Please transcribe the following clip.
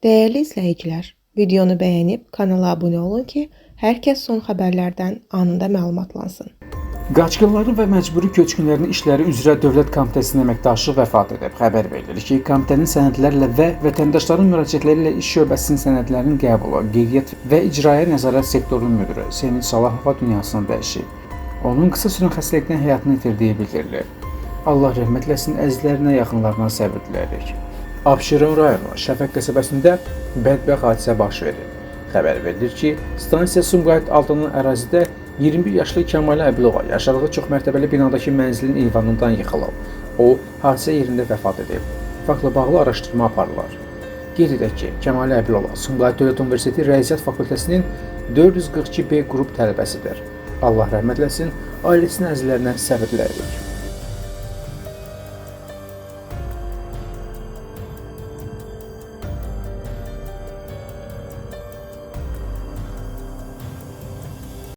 Değerli izləyicilər, videonu bəyənib kanala abunə olun ki, hər kəs son xəbərlərdən anında məlumatlansın. Qaçqınların və məcburi köçkünlərin işləri üzrə Dövlət Komitəsinin əməkdaşı vəfat edib. Xəbər verilir ki, komitənin sənədlərlə və vətəndaşların müraciətləri ilə iş şöbəsinin sənədlərinin qəbulu, qeydiyyat və icraya nəzarət sektorunun müdiri Semih Salahova dünyasını dəyişib. Onun qısa sürən xəstəlikdən həyatını itirdiyi bildirilir. Allah rəhmət eləsin, əzizlərinə, yaxınlarına səbir diləyirik. Abşeron rayonu Şəfəq qəsəbəsində bədbəxt hadisə baş verib. Xəbər verilir ki, stansiya Sumqayıt altının ərazidə 21 yaşlı Kəmalə Əbilova yaşadığı çoxmərtəbəli binadakı mənzilin eyvanından yıxılıb. O, hadisə yerində vəfat edib. Faktla bağlı araşdırma aparılır. Qeyd edək ki, Kəmalə Əbilova Sumqayıt Dövlət Universiteti Riyaziyyat Fakültəsinin 442B qrup tələbəsidir. Allah rəhmət eləsin, ailəsinə, əzizlərinə səbir diləyirik.